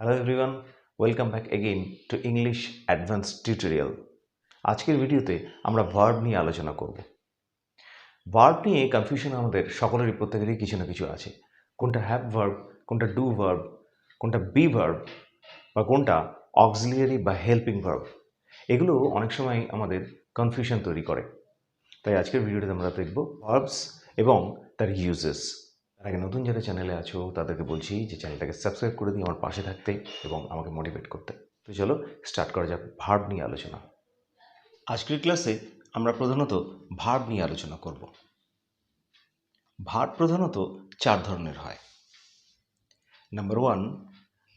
Hello everyone, welcome back again to English advance tutorial. আজকের ভিডিওতে আমরা ভার্ব নিয়ে আলোচনা করব। ভার্ব নিয়ে কনফিউশন আমাদের সকলেরই প্রত্যেকেরই কিছু না কিছু আছে। কোনটা হ্যাভ ভার্ব, কোনটা ডু ভার্ব, কোনটা বি ভার্ব বা কোনটা অক্সিলিয়ারি বা হেল্পিং ভার্ব, এগুলো অনেক সময় আমাদের কনফিউশন তৈরি করে। তাই আজকের ভিডিওতে আমরা দেখব ভার্বস এবং তার ইউজেস। তার আগে নতুন যারা চ্যানেলে আছো তাদেরকে বলছি যে চ্যানেলটাকে সাবস্ক্রাইব করে দিয়ে আমার পাশে থাকতে এবং আমাকে মোটিভেট করতে। তো চলো স্টার্ট করা যাক ভার্ব নিয়ে আলোচনা। আজকের ক্লাসে আমরা প্রধানত ভার্ব নিয়ে আলোচনা করব। ভার্ব প্রধানত চার ধরনের হয়। নাম্বার 1,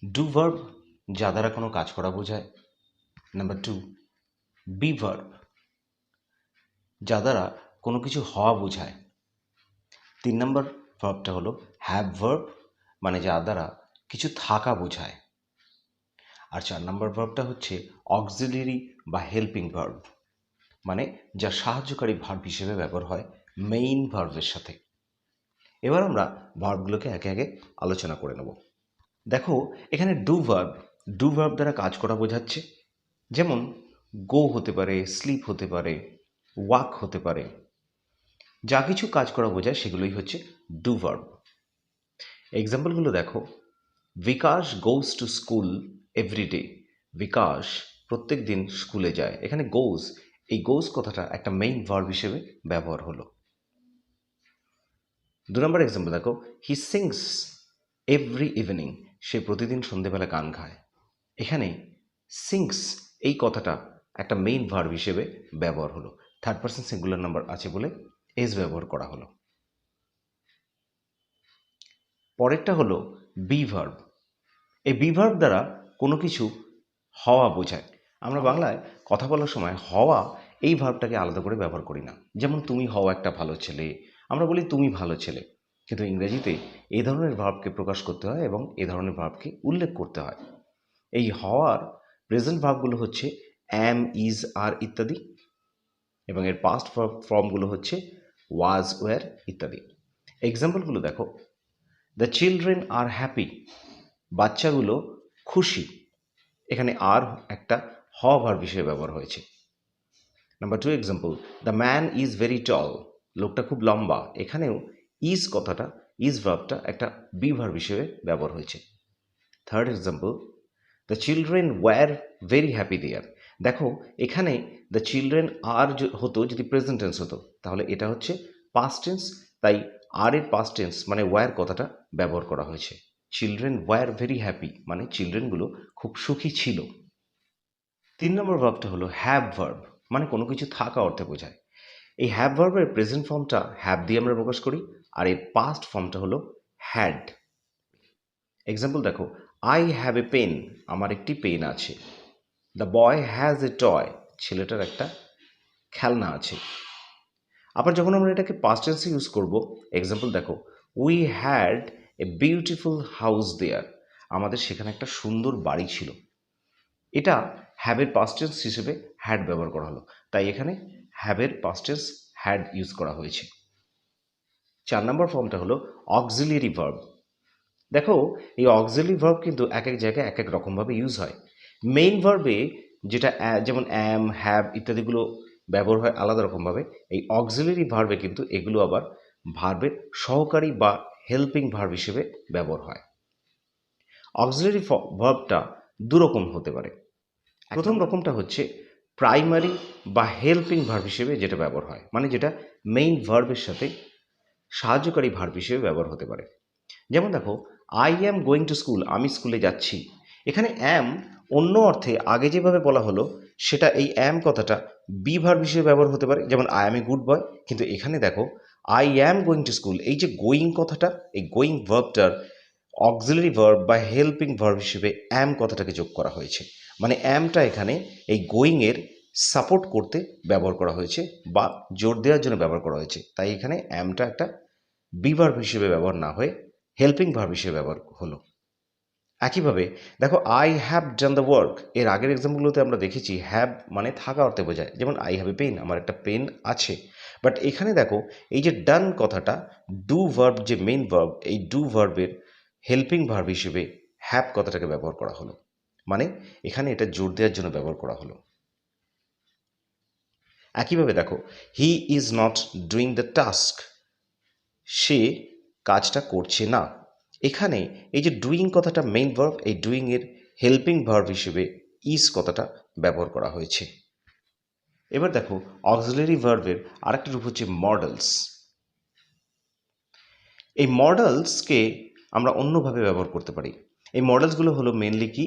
ডু ভার্ব, যা দ্বারা কোনো কাজ করা বোঝায়। নাম্বার 2, বি ভার্ব, যা দ্বারা কোনো কিছু হওয়া বোঝায়। 3 নম্বর ভার্বটা হলো হ্যাভ ভার্ব, মানে যা দ্বারা কিছু থাকা বোঝায়। আর 4 নম্বর ভার্বটা হচ্ছে অক্সিলিয়ারি বা হেল্পিং ভার্ব, মানে যা সাহায্যকারী ভার্ব হিসেবে ব্যবহার হয় মেইন ভার্বের সাথে। এবার আমরা ভার্বগুলোকে একে একে আলোচনা করে নেব। দেখো এখানে ডু ভার্ব দ্বারা কাজ করা বোঝাচ্ছে, যেমন গো হতে পারে, স্লিপ হতে পারে, ওয়াক হতে পারে। যা কিছু কাজ করা বোঝায় সেগুলোই হচ্ছে ডু ভার্ব। এক্সাম্পলগুলো দেখো, Bikash goes to school every day. Bikash প্রত্যেক দিন স্কুলে যায়। এখানে গোজ, এই গোজ কথাটা একটা মেইন ভার্ব হিসেবে ব্যবহার হলো। 2 নম্বর এক্সাম্পল দেখো, হি সিংস এভরি ইভিনিং। সে প্রতিদিন সন্ধেবেলা গান গায়। এখানে সিংস এই কথাটা একটা মেইন ভার্ব হিসেবে ব্যবহার হলো। থার্ড পারসন সিঙ্গুলার নাম্বার আছে বলে এস ব্যবহার করা হলো। পরেরটা হলো বি ভার্ব। এই বি ভার্ব দ্বারা কোনো কিছু হওয়া বোঝায়। আমরা বাংলায় কথা বলার সময় হওয়া এই ভার্বটাকে আলাদা করে ব্যবহার করি না। যেমন তুমি হও একটা ভালো ছেলে, আমরা বলি তুমি ভালো ছেলে। কিন্তু ইংরেজিতে এই ধরনের ভার্বকে প্রকাশ করতে হয় এবং এই ধরনের ভার্বকে উল্লেখ করতে হয়। এই হওয়ার প্রেজেন্ট ভার্বগুলো হচ্ছে অ্যাম, ইজ, আর ইত্যাদি, এবং এর পাস্ট ফর্মগুলো হচ্ছে ওয়াজ, ওয়ার ইত্যাদি। এক্সাম্পলগুলো দেখো, দ্য চিলড্রেন আর হ্যাপি। বাচ্চাগুলো খুশি। এখানে আর একটা হওয়া ভার্ব হিসেবে ব্যবহার হয়েছে। Number 2 example, the man is very tall. লোকটা খুব লম্বা। এখানেও ইজ কথাটা, ইজ ভার্বটা একটা বি ভার্ব হিসেবে ব্যবহার হয়েছে। Third example, the children were very happy there. দেখো এখানে দ্য চিলড্রেন আর হতো যদি প্রেজেন্ট টেন্স হতো, তাহলে এটা হচ্ছে পাস্ট টেন্স, তাই আর এর পাস্ট টেন্স মানে ওয়্যার কথাটা ব্যবহার করা হয়েছে। চিলড্রেন ওয়্যার ভেরি হ্যাপি মানে চিলড্রেনগুলো খুব সুখী ছিল। 3 নম্বর ভার্বটা হলো হ্যাভ ভার্ব, মানে কোনো কিছু থাকা অর্থে বোঝায়। এই হ্যাভ ভার্বের প্রেজেন্ট ফর্মটা হ্যাভ দিয়ে আমরা প্রকাশ করি, আর এর পাস্ট ফর্মটা হলো হ্যাড। এক্সাম্পল দেখো, আই হ্যাভ এ পেন। আমার একটি পেন আছে। The boy has a toy. ছেলেটার একটা খেলনা আছে। আবার যখন আমরা এটাকে পাস্ট টেন্সে ইউজ করব, এক্সাম্পল দেখো, we had a beautiful house there. আমাদের সেখানে একটা সুন্দর বাড়ি ছিল। এটা হ্যাভের পাস্ট টেন্স হিসেবে হ্যাড ব্যবহার করা হলো, তাই এখানে হ্যাভের পাস্ট টেন্স হ্যাড ইউজ করা হয়েছে। 4 নম্বর ফর্মটা হলো অক্সিলিয়ারি ভার্ব। দেখো এই অক্সিলিয়ারি ভার্ব কিন্তু এক এক জায়গায় এক এক রকমভাবে ইউজ হয়। মেইন ভার্বে যেটা যেমন অ্যাম, হ্যাভ ইত্যাদিগুলো ব্যবহার হয় আলাদা রকমভাবে, এই অক্সিলিয়ারি ভার্বে কিন্তু এগুলো আবার ভার্বের সহকারী বা হেল্পিং ভার্ব হিসেবে ব্যবহার হয়। অক্সিলিয়ারি ভার্বটা দুরকম হতে পারে। প্রথম রকমটা হচ্ছে প্রাইমারি বা হেল্পিং ভার্ব হিসেবে যেটা ব্যবহার হয়, মানে যেটা মেইন ভার্বের সাথে সাহায্যকারী ভার্ব হিসেবে ব্যবহার হতে পারে। যেমন দেখো, I am going to school. আমি স্কুলে যাচ্ছি। এখানে অ্যাম অন্য অর্থে আগে যেভাবে বলা হলো সেটা এই অ্যাম কথাটা বি ভার্ব হিসেবে ব্যবহার হতে পারে, যেমন I am a good boy. কিন্তু এখানে দেখো, I am going to school, এই যে গোয়িং কথাটা, এই গোয়িং ভার্বটার অক্সিলারি ভার্ব বা হেল্পিং ভার্ব হিসেবে অ্যাম কথাটাকে যোগ করা হয়েছে। মানে অ্যামটা এখানে এই গোয়িংয়ের সাপোর্ট করতে ব্যবহার করা হয়েছে বা জোর দেওয়ার জন্য ব্যবহার করা হয়েছে। তাই এখানে অ্যামটা একটা বি ভার্ব হিসেবে ব্যবহার না হয়ে হেল্পিং ভার্ব হিসেবে ব্যবহার হলো। একইভাবে দেখো, I have done the work. এর আগের এক্সাম্পলগুলোতে আমরা দেখেছি হ্যাভ মানে থাকা অর্থে বোঝায়, যেমন আই হ্যাভ এ পেন, আমার একটা পেন আছে। বাট এখানে দেখো এই যে ডান কথাটা ডু ভার্ব, যে মেইন ভার্ব, এই ডু ভার্বের হেল্পিং ভার্ব হিসেবে হ্যাভ কথাটাকে ব্যবহার করা হলো, মানে এখানে এটা জোর দেওয়ার জন্য ব্যবহার করা হলো। একইভাবে দেখো, he is not doing the task, সে কাজটা করছে না। এখানে এই যে ডুইং কথাটা মেইন ভার্ব, এই ডুইং এর হেল্পিং ভার্ব হিসেবে ইজ কথাটা ব্যবহার করা হয়েছে। এবার দেখো, অক্সিলারি ভার্বের আরেকটা রূপ হচ্ছে মডেলস। এই মডেলসকে আমরা অন্যভাবে ব্যবহার করতে পারি। এই মডেলসগুলো হলো মেনলি কি,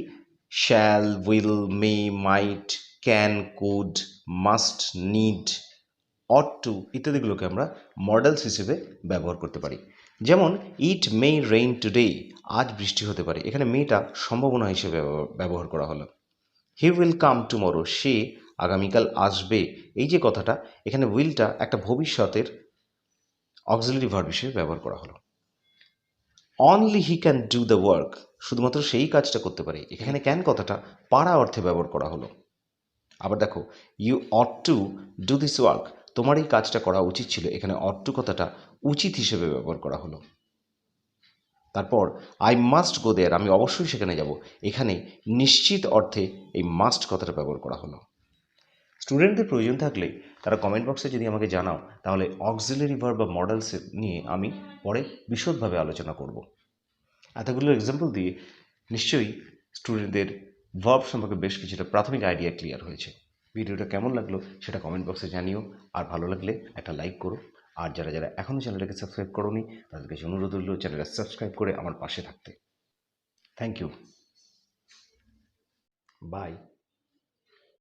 shall, will, may, might, can, could, must, need, ought to ইত্যাদিগুলোকে আমরা মডেলস হিসেবে ব্যবহার করতে পারি। যেমন ইট মে রেইন টুডে, আজ বৃষ্টি হতে পারে, এখানে মেটা সম্ভাবনা হিসেবে ব্যবহার করা হলো। হি উইল কাম টুমরো, সে আগামীকাল আসবে, এই যে কথাটা, এখানে উইলটা একটা ভবিষ্যতের অক্সিলারি ভার্ব হিসেবে ব্যবহার করা হলো। Only he can do the work, শুধুমাত্র সেই কাজটা করতে পারে, এখানে ক্যান কথাটা পারা অর্থে ব্যবহার করা হলো। আবার দেখো, you ought to do this work, তোমার এই কাজটা করা উচিত ছিল, এখানে অট টু কথাটা উচিত হিসেবে ব্যবহার করা হলো। তারপর আই মাস্ট গো দেয়ার, আমি অবশ্যই সেখানে যাব, এখানে নিশ্চিত অর্থে এই মাস্ট কথাটা ব্যবহার করা হলো। স্টুডেন্টদের প্রয়োজন থাকলে তারা কমেন্ট বক্সে যদি আমাকে জানাও, তাহলে অক্সিলারি ভার্ব বা মডেলস নিয়ে আমি পরে বিশদভাবে আলোচনা করব। এতগুলো এক্সাম্পল দিয়ে নিশ্চয়ই স্টুডেন্টদের ভার্ব সম্পর্কে বেশ কিছুটা প্রাথমিক আইডিয়া ক্লিয়ার হয়েছে। ভিডিওটা কেমন লাগলো সেটা কমেন্ট বক্সে জানিও, আর ভালো লাগলে একটা লাইক করো। আর যারা যারা এখনও চ্যানেলটাকে সাবস্ক্রাইব করোনি, তাদের কাছে অনুরোধ রইল চ্যানেলটা সাবস্ক্রাইব করে আমার পাশে থাকতে। Thank you, by.